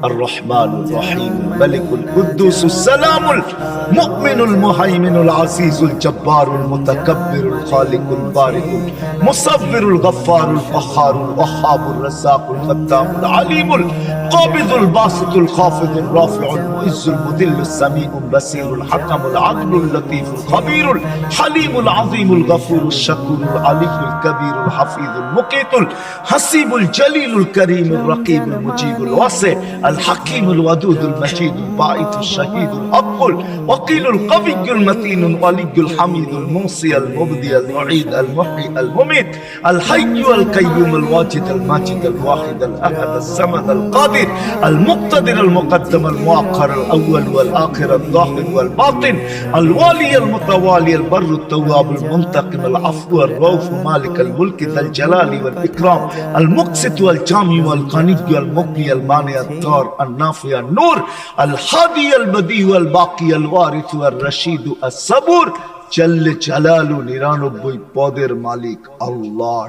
আর রহমানুর রহিম, মালিকুল কুদ্দুসুস সালামুল মুমিনুল মুহাইমিনুল আজিজুল জব্বারুল মুতাকাব্বিরুল খালিকুল বারিকুল মুসাব্বিরুল গফফারুল ফাখারুল ওয়াহ্হাবুর রাজ্জাকুল ফাত্তাহুল আলিমুল কাবিদুল বাসিতুল খাফিদুর রাফিউল মুইজ্জুল মুদিল্লুস সামিউল বাসীরুল হাকামুল আদলুল লতীফুল খাবীরুল হালিমুল আযীমুল গফুরুশ শাকুরুল আলিয়ুল কবীরুল হাফিজুল মুকীতুল হাসিবুল জলিলুল করিমুর রকিবুল মুজিবুল ওয়াসি আল হাকীমুল ওয়াদুদুল মজিদুল বাঈতুশ শাহীদুল হক্কুল ওয়াকিলুল কবিয়্যুল মতিনুল ওয়ালিয়ুল হামিদুল মুসি আল মুবদি আল মুঈদ আল মুহয়ি আল মুমীত আল হাইয়্যু আল কাইয়্যুম আল ওয়াজিদ আল মাজিদ আল ওয়াহিদ আল আহাদ আল সামাদ আল কাদির আল মুক্তাদির আল মুকদ্দম আল মুআক্খার আল আউয়াল ওয়াল আখির আল যাহির ওয়াল বাতিন আল ওয়ালি আল মুতাওয়ালি আল বাররু التواب المنتقم العفو الرؤوف مالك الملك ذا الجلال والإكرام المقسط والجامع والغني والمغني المانع الضار النافع النور الهادي البديع الباقي الوارث والرشيد الصبور جل جلاله 99 পদের মালিক আল্লাহ।